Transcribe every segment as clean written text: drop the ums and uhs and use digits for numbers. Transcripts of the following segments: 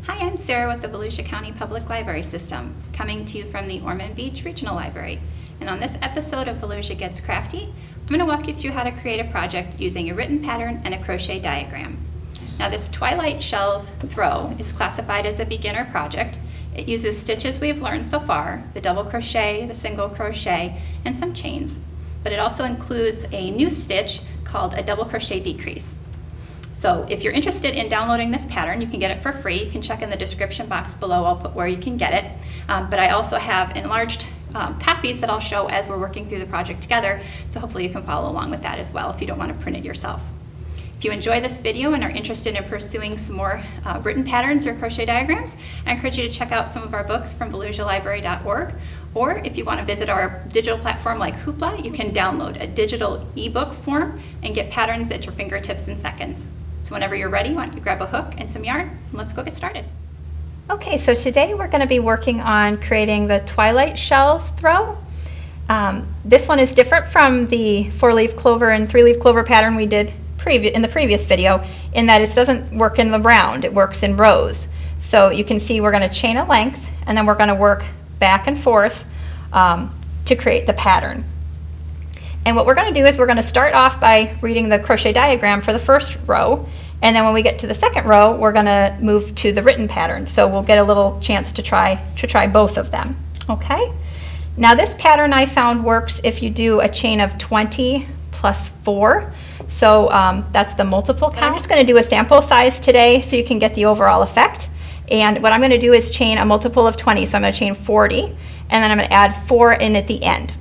Hi, I'm Sarah with the Volusia County Public Library System, coming to you from the Ormond Beach Regional Library. And on this episode of Volusia Gets Crafty, I'm going to walk you through how to create a project using a written pattern and a crochet diagram. Now, this Twilight Shells Throw is classified as a beginner project. It uses stitches we've learned so far, the double crochet, the single crochet, and some chains. But it also includes a new stitch called a double crochet decrease. So if you're interested in downloading this pattern, you can get it for free. You can check in the description box below. I'll put where you can get it. But I also have enlarged copies that I'll show as we're working through the project together. So hopefully you can follow along with that as well if you don't want to print it yourself. If you enjoy this video and are interested in pursuing some more written patterns or crochet diagrams, I encourage you to check out some of our books from volusialibrary.org. Or if you want to visit our digital platform like Hoopla, you can download a digital ebook form and get patterns at your fingertips in seconds. So whenever you're ready, why don't you grab a hook and some yarn, and let's go get started. Okay, so today we're going to be working on creating the Twilight Shells Throw. This one is different from the 4-leaf clover and 3-leaf clover pattern we did in the previous video, in that it doesn't work in the round, it works in rows. So you can see we're going to chain a length, and then we're going to work back and forth to create the pattern. And what we're going to do is we're going to start off by reading the crochet diagram for the first row, and then when we get to the second row, we're going to move to the written pattern. So we'll get a little chance to try both of them. Okay? Now this pattern I found works if you do a chain of 20 plus 4. So that's the multiple count. I'm just going to do a sample size today so you can get the overall effect. And what I'm going to do is chain a multiple of 20. So I'm going to chain 40, and then I'm going to add 4 in at the end.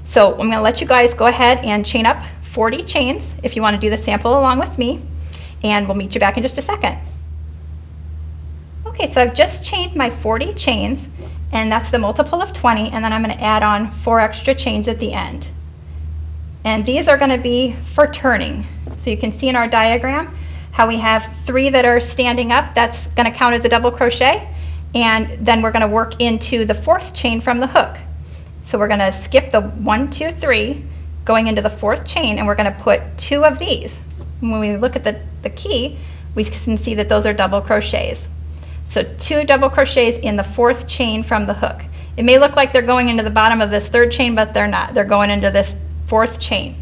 So I'm going to let you guys go ahead and chain up 40 chains if you want to do the sample along with me, and we'll meet you back in just a second. Okay, so I've just chained my 40 chains, and that's the multiple of 20, and then I'm going to add on 4 extra chains at the end. And these are going to be for turning. So you can see in our diagram how we have 3 that are standing up. That's going to count as a double crochet, and then we're going to work into the 4th chain from the hook. So we're going to skip the 1, 2, 3, going into the 4th chain, and we're going to put 2 of these. When we look at the key, we can see that those are double crochets. So 2 double crochets in the 4th chain from the hook. It may look like they're going into the bottom of this 3rd chain, but they're not. They're going into this 4th chain.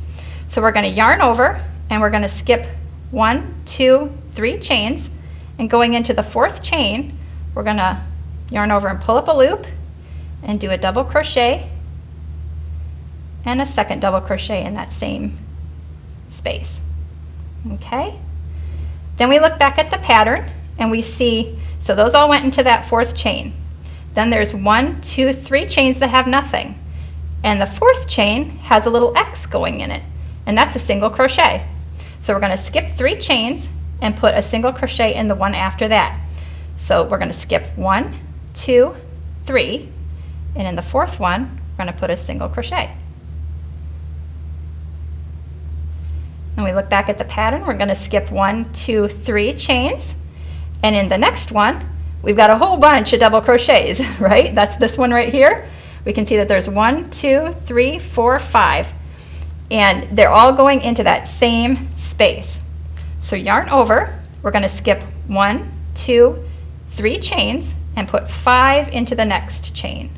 So we're going to yarn over, and we're going to skip 1, 2, 3 chains, and going into the 4th chain, we're going to yarn over and pull up a loop and do a double crochet and a 2nd double crochet in that same space. Okay? Then we look back at the pattern and we see, so those all went into that 4th chain. Then there's 1, 2, 3 chains that have nothing. And the 4th chain has a little X going in it, and that's a single crochet. So we're going to skip 3 chains and put a single crochet in the one after that. So we're going to skip 1, 2, 3, and in the 4th one, we're going to put a single crochet. And we look back at the pattern, we're going to skip 1, 2, 3 chains, and in the next one, we've got a whole bunch of double crochets, right? That's this one right here. We can see that there's 1, 2, 3, 4, 5, and they're all going into that same space. So yarn over, we're going to skip 1, 2, 3 chains and put 5 into the next chain.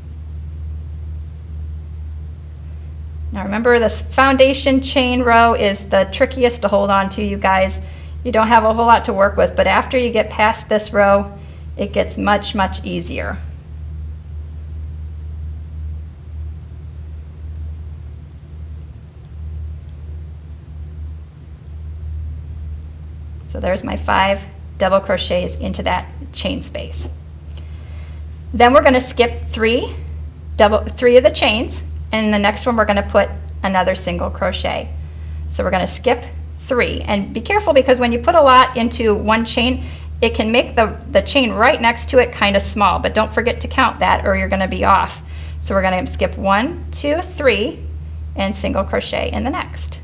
Now remember, this foundation chain row is the trickiest to hold on to, you guys. You don't have a whole lot to work with, but after you get past this row, it gets much, much easier. So there's my 5 double crochets into that chain space. Then we're going to skip 3 of the chains, and in the next one we're going to put another single crochet. So we're going to skip 3, and be careful because when you put a lot into one chain, it can make the chain right next to it kind of small, but don't forget to count that or you're going to be off. So we're going to skip 1, 2, 3 and single crochet in the next.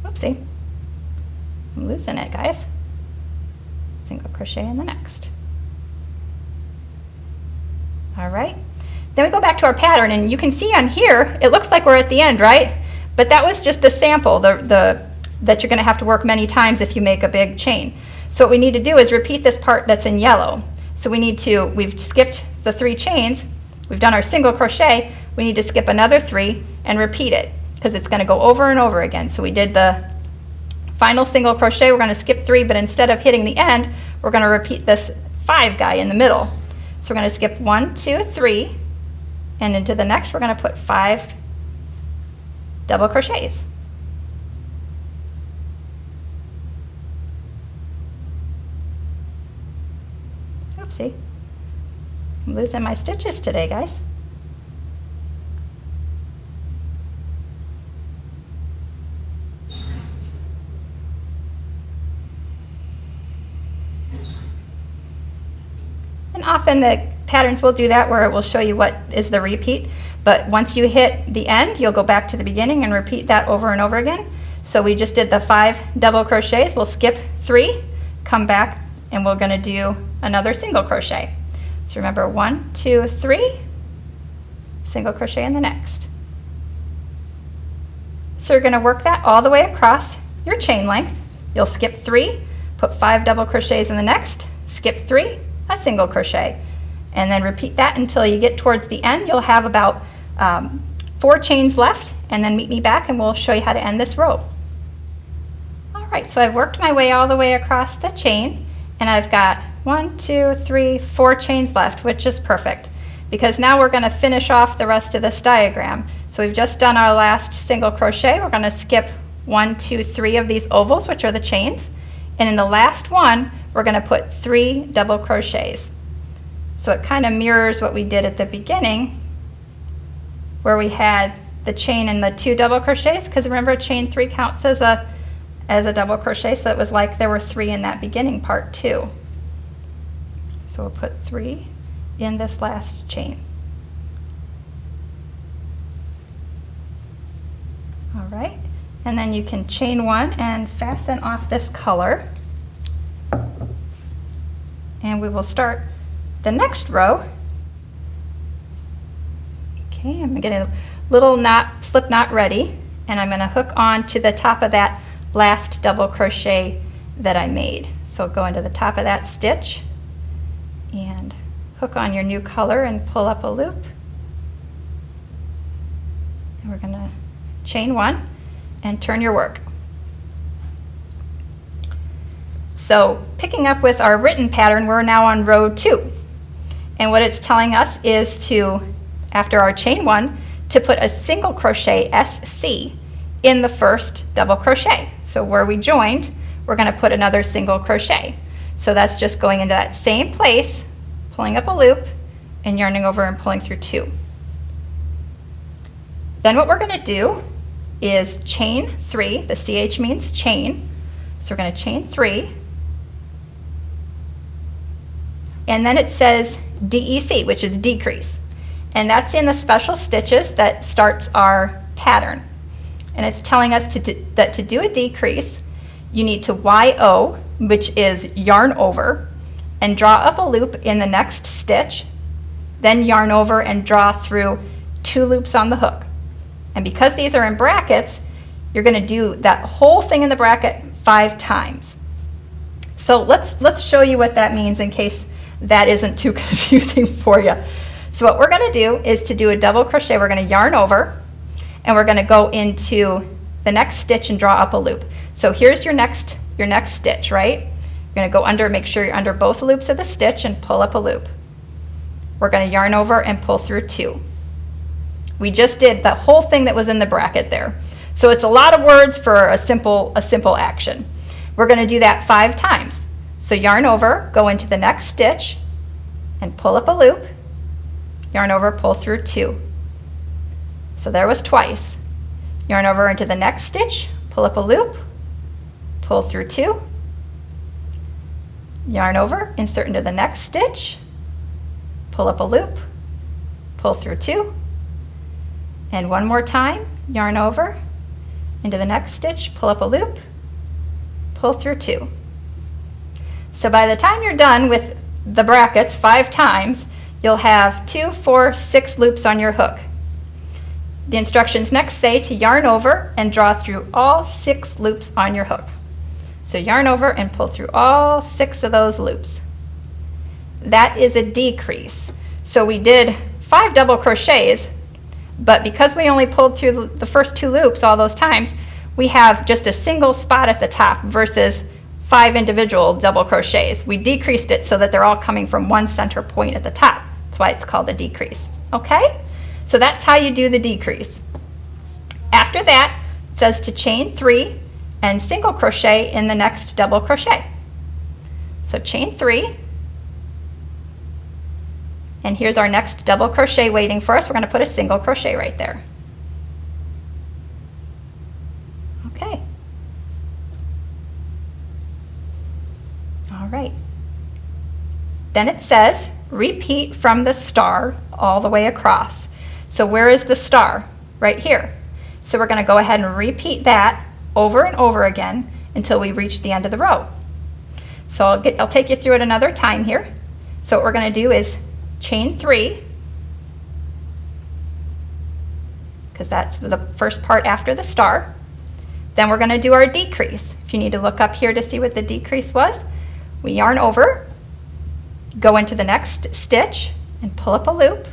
Oopsie, I'm losing it, guys. Single crochet in the next. All right, then we go back to our pattern, and you can see on here it looks like we're at the end, right? But that was just the sample. The that you're going to have to work many times if you make a big chain. So what we need to do is repeat this part that's in yellow. So we've skipped the 3 chains, we've done our single crochet, we need to skip another 3 and repeat it because it's going to go over and over again. So we did the final single crochet, we're going to skip 3, but instead of hitting the end, we're going to repeat this 5 guy in the middle. So we're going to skip 1, 2, 3, and into the next we're going to put 5 double crochets. Oopsie, I'm losing my stitches today, guys. And often the patterns will do that where it will show you what is the repeat, but once you hit the end, you'll go back to the beginning and repeat that over and over again. So we just did the 5 double crochets, we'll skip 3, come back, and we're going to do another single crochet. So remember 1, 2, 3, single crochet in the next. So you're going to work that all the way across your chain length. You'll skip 3, put 5 double crochets in the next, skip 3, a single crochet, and then repeat that until you get towards the end. You'll have about 4 chains left, and then meet me back and we'll show you how to end this row. All right, so I've worked my way all the way across the chain, and I've got 1, 2, 3, 4 chains left, which is perfect because now we're going to finish off the rest of this diagram. So we've just done our last single crochet. We're going to skip 1, 2, 3 of these ovals, which are the chains, and in the last one we're going to put 3 double crochets. So it kind of mirrors what we did at the beginning where we had the chain and the 2 double crochets, because remember chain 3 counts as a double crochet, so it was like there were 3 in that beginning part too. So we'll put 3 in this last chain. All right, and then you can chain 1 and fasten off this color. And we will start the next row. Okay, I'm getting a little knot, slip knot ready, and I'm going to hook on to the top of that last double crochet that I made. So go into the top of that stitch and hook on your new color and pull up a loop. And we're going to chain 1 and turn your work. So picking up with our written pattern, we're now on row 2. And what it's telling us is to, after our chain 1, to put a single crochet SC in the first double crochet. So where we joined, we're going to put another single crochet. So that's just going into that same place, pulling up a loop, and yarning over and pulling through 2. Then what we're going to do is chain 3. The CH means chain. So we're going to chain 3. And then it says DEC, which is decrease. And that's in the special stitches that starts our pattern. And it's telling us that to do a decrease, you need to YO, which is yarn over, and draw up a loop in the next stitch, then yarn over and draw through 2 loops on the hook. And because these are in brackets, you're going to do that whole thing in the bracket 5 times. So let's show you what that means in case that isn't too confusing for you. So what we're going to do is to do a double crochet. We're going to yarn over, and we're going to go into the next stitch and draw up a loop. So here's your next stitch, right? You're going to go under, make sure you're under both loops of the stitch and pull up a loop. We're going to yarn over and pull through 2. We just did the whole thing that was in the bracket there. So it's a lot of words for a simple action. We're going to do that 5 times. So yarn over, go into the next stitch and pull up a loop, yarn over, pull through 2. So there was twice. Yarn over into the next stitch, pull up a loop, pull through 2, yarn over, insert into the next stitch, pull up a loop, pull through 2, and one more time, yarn over, into the next stitch, pull up a loop, pull through 2. So by the time you're done with the brackets 5 times, you'll have 2, 4, 6 loops on your hook. The instructions next say to yarn over and draw through all 6 loops on your hook. So yarn over and pull through all 6 of those loops. That is a decrease. So we did 5 double crochets, but because we only pulled through the first 2 loops all those times, we have just a single spot at the top versus 5 individual double crochets. We decreased it so that they're all coming from one center point at the top. That's why it's called a decrease. Okay? So that's how you do the decrease. After that, it says to chain 3 and single crochet in the next double crochet. So chain 3, and here's our next double crochet waiting for us. We're going to put a single crochet right there. Okay. All right. Then it says repeat from the star all the way across. So where is the star? Right here. So we're going to go ahead and repeat that over and over again until we reach the end of the row. So I'll take you through it another time here. So what we're going to do is chain 3, because that's the first part after the star. Then we're going to do our decrease. If you need to look up here to see what the decrease was, we yarn over, go into the next stitch and pull up a loop,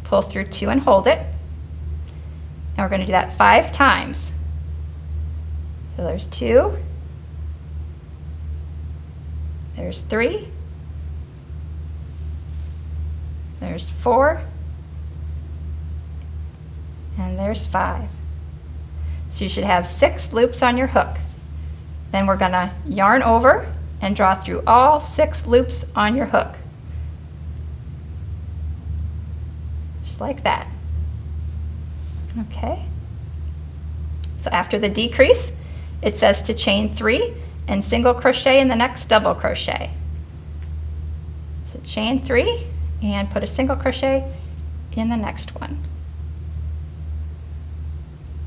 pull through 2 and hold it. And we're going to do that 5 times. So there's 2, there's 3, there's 4, and there's 5. So you should have 6 loops on your hook. Then we're going to yarn over and draw through all 6 loops on your hook. Just like that. Okay. So after the decrease, it says to chain 3 and single crochet in the next double crochet. So chain 3 and put a single crochet in the next one.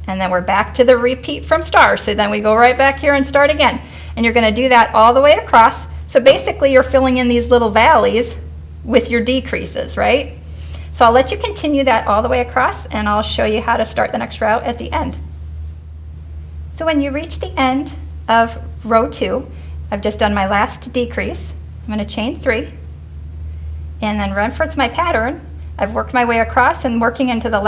And then we're back to the repeat from star. So then we go right back here and start again. And you're going to do that all the way across. So basically you're filling in these little valleys with your decreases, right? So I'll let you continue that all the way across, and I'll show you how to start the next row at the end. So when you reach the end of row 2, I've just done my last decrease. I'm going to chain 3 and then reference my pattern. I've worked my way across and working into the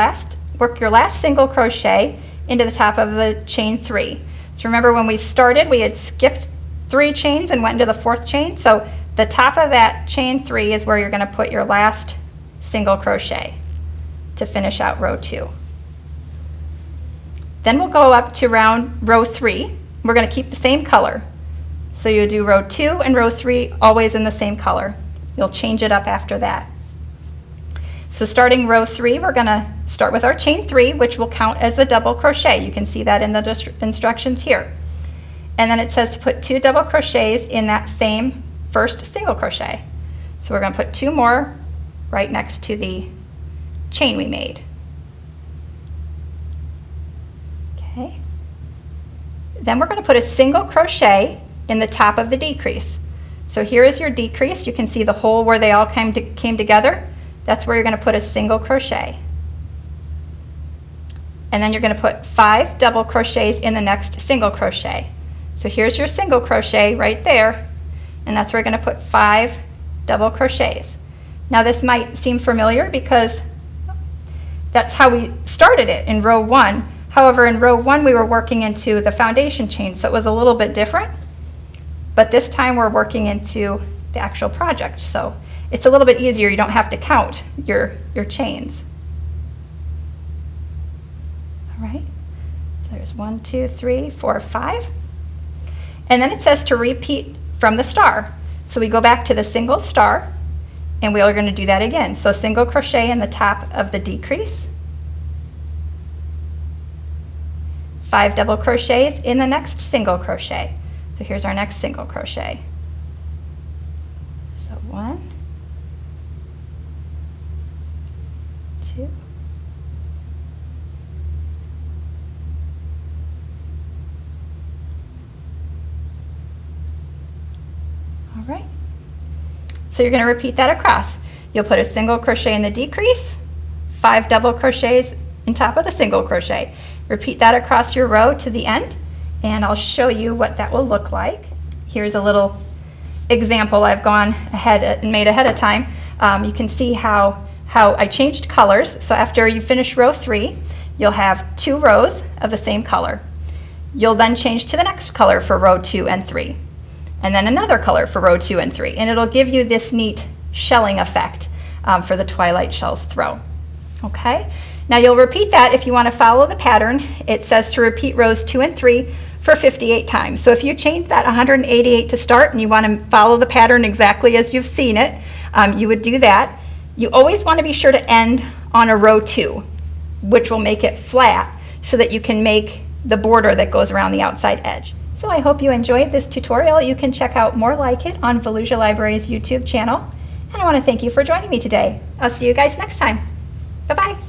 work your last single crochet into the top of the chain 3. So remember when we started, we had skipped 3 chains and went into the 4th chain. So the top of that chain 3 is where you're going to put your last single crochet to finish out row 2. Then we'll go up to row 3. We're going to keep the same color. So you'll do row 2 and row 3 always in the same color. You'll change it up after that. So starting row 3, we're going to start with our chain 3, which will count as a double crochet. You can see that in the instructions here. And then it says to put 2 double crochets in that same first single crochet. So we're going to put 2 more right next to the chain we made. Okay. Then we're going to put a single crochet in the top of the decrease. So here is your decrease. You can see the hole where they all came together. That's where you're going to put a single crochet. And then you're going to put 5 double crochets in the next single crochet. So here's your single crochet right there, and that's where you're going to put 5 double crochets. Now this might seem familiar because that's how we started it in row 1. However, in row 1 we were working into the foundation chain, so it was a little bit different. But this time we're working into the actual project, so it's a little bit easier. You don't have to count your chains. All right, so there's 1, 2, 3, 4, 5. And then it says to repeat from the star. So we go back to the single star, and we are going to do that again. So single crochet in the top of the decrease, 5 double crochets in the next single crochet. So here's our next single crochet. So 1, 2, all right. So you're going to repeat that across. You'll put a single crochet in the decrease, 5 double crochets on top of the single crochet. Repeat that across your row to the end, and I'll show you what that will look like. Here's a little example I've gone ahead and made ahead of time. You can see how I changed colors. So after you finish row 3, you'll have 2 rows of the same color. You'll then change to the next color for row 2 and 3, and then another color for row 2 and 3, and it'll give you this neat shelling effect for the Twilight Shells Throw. Okay, now you'll repeat that if you want to follow the pattern. It says to repeat rows 2 and 3 for 58 times. So if you change that 188 to start and you want to follow the pattern exactly as you've seen it, you would do that. You always want to be sure to end on a row 2, which will make it flat so that you can make the border that goes around the outside edge. So I hope you enjoyed this tutorial. You can check out more like it on Volusia Library's YouTube channel. And I want to thank you for joining me today. I'll see you guys next time. Bye-bye.